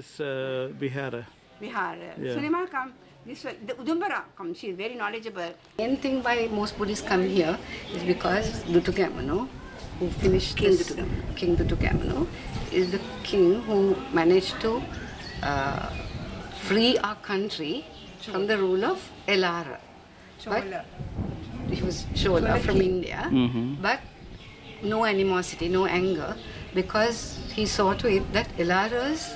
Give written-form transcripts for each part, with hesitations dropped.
this Bihara. Vihara. Yeah. Sulima come. This one, the Udumbara comes. She is very knowledgeable. Main thing why most Buddhists come here is because Dutagemunu, who finished King Dutagemunu. King Dutagemunu, is the king who managed to free our country from the rule of Ellala. Chola. He was Chola from India, but no animosity, no anger, because he saw to it that Ellala's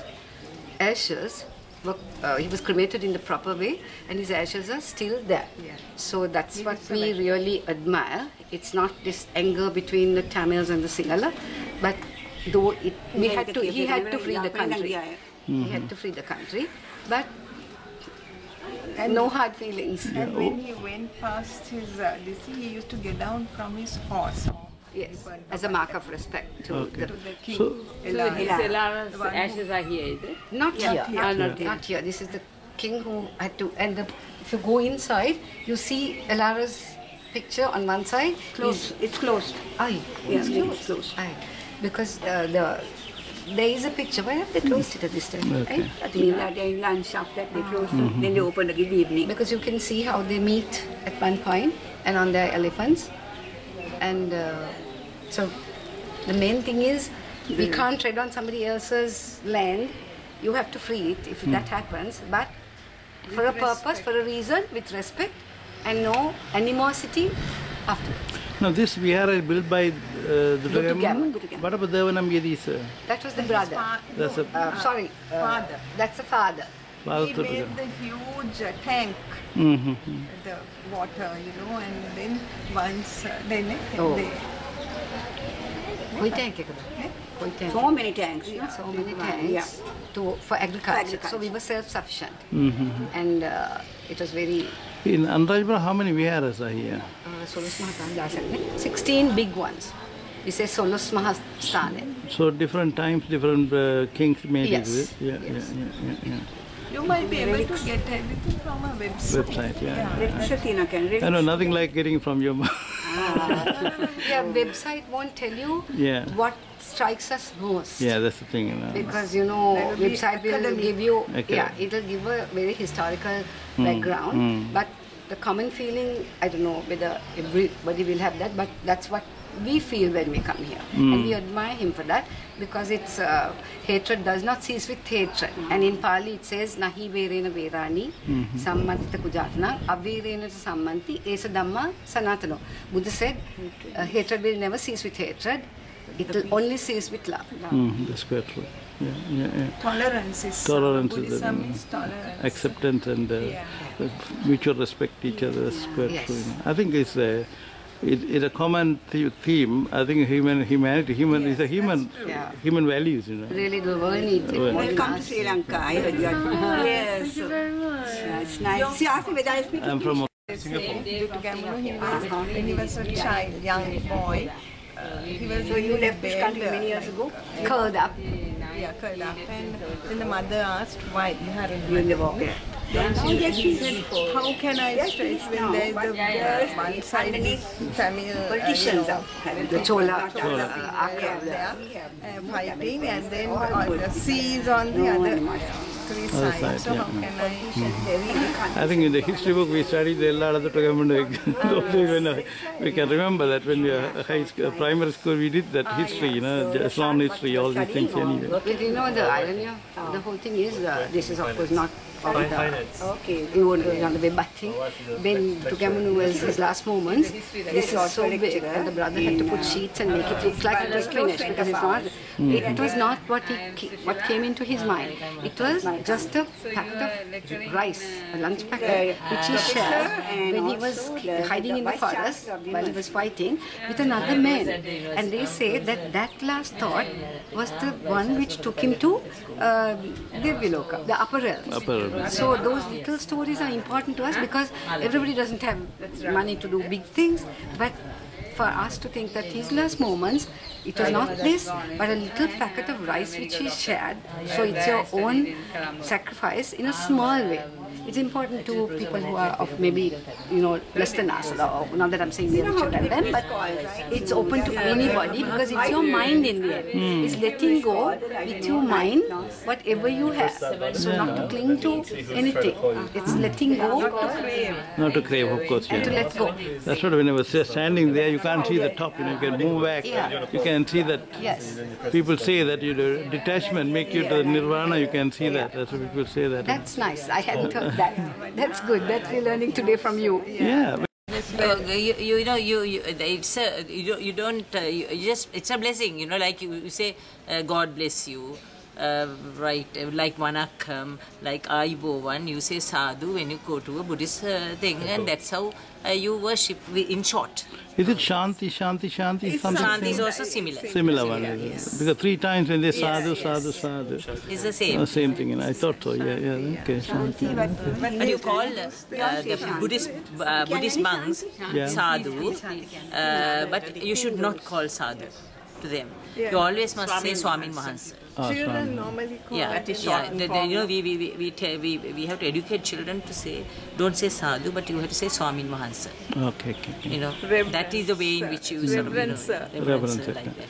ashes were, he was cremated in the proper way, and his ashes are still there. Yeah. So that's what we really admire. It's not this anger between the Tamils and the Sinhala, but though he had to free the country. He had to free the country, but and no hard feelings. And when he went past his he used to get down from his horse. Yes, as a mark of respect to the king. So, Ellala's ashes are here, is it? Not here. Not Here. This is the king who had to. And if you go inside, you see Ellala's picture on one side. It's closed. Aye, Yes, it's closed. Aye, because there is a picture. Why have they closed it at this time? Okay. I think they lunch after that they closed. Then they open again in the evening. Because you can see how they meet at one point and on their elephants, and so the main thing is we can't tread on somebody else's land. You have to free it if that happens, but for a purpose, for a reason, with respect, and no animosity afterwards. now this Vihara is built by Dutagemunu. Dutagemunu. What about Devanam Yedisa? That was the brother. That's a Father. That's the father. father He to made Dutagemunu. the huge tank, the water, and then once, then Oh. they Koi tank hai kada? Koi tank. So many tanks. So many tanks for agriculture. So we were self-sufficient, and it was very. In Anuradhapura, how many Viharas are here? 16 big ones. We say Solos Mahasthane. So different times, different kings made Yes. it with. Yeah. you might be able to get everything from a website. Website, yeah. Satina can read. I know nothing like getting from your mouth. Yeah, website won't tell you Yeah. what strikes us most. Yeah, that's the thing. Because will be website will academic. give you, Academic. it'll give a very historical background. But the common feeling, I don't know whether everybody will have that, but that's what we feel when we come here. And we admire him for that, because it's hatred does not cease with hatred. And in Pali it says, Nahi verena verani, sammantita kujatana, averena sammanti, esa dhamma sanatano. Buddha said, hatred will never cease with hatred, it will only cease with love. That's quite true. Yeah. Tolerance is Buddhism is tolerance. acceptance and mutual respect each other. That's quite Yes. true. I think it's a common theme. I think humanity is a human values. Really, the world needs it. Welcome to Sri Lanka. I heard you are. Yes. Thank you very much. It's nice. See, ask me whether I speak. I'm from Dutagemunu, when he was a child, young boy, he was So you left this country many years ago? Curled up. Yeah, curled up. And then the mother asked why you hadn't You in the walk. Then she said, how can I stretch when there is the one side is Tamil Politicians The Chola fighting, and then the sea is on the other three sides. So how can I? I think in the history book we studied the Ellala Dutagemunu. We can remember that when we were primary school we did that history, Islam history, all these things anyway. But the irony of the whole thing is, this is of course not Okay. you won't on the way, but when Dutagemunu was his last moments, this is so big, and the brother had to put sheets and make it look like it was finished, because it was not what came into his mind. It was just a packet of rice, a lunch packet, which he shared when he was hiding in the forest while he was fighting with another man. And they say that that last thought was the one which took him to Divya, the upper realms. So those little stories are important to us, because everybody doesn't have money to do big things, but for us to think that his last moments, it was not this, but a little packet of rice which he shared. So it's your own sacrifice in a small way. it's important to people who are of maybe, less than us. Or, not that I'm saying we should tell them, but it's open to anybody because it's your mind in the end. It's letting go with your mind whatever you have. So not to cling to anything. It's letting go. Not to crave, of course. And to let go. That's what when I was standing there, you can't see the top. You can move back. Yeah. You can see that. Yes. People say that detachment make you to nirvana. You can see that. That's what people say that. That's nice. I hadn't heard that. That's good. That's we're learning today from you. Yeah. It's a blessing, like you say, God bless you. Right, like Vanakkam, like Ayubovan, you say sadhu when you go to a Buddhist thing, and that's how you worship in short. Is it Shanti, Shanti, Shanti? Shanti is also similar. Similar one, yes. Because 3 times when they sadhu, sadhu, sadhu. It's the same. Same thing, I thought so, yeah, okay, Shanti. But you call the Buddhist monks sadhu, but you should not call sadhu to them. You always must say Swamin Mahansa. Children normally call we have to educate children to say, don't say sadhu, but you have to say Swamin Mahansa. Okay. That is the way in which you reverence like that.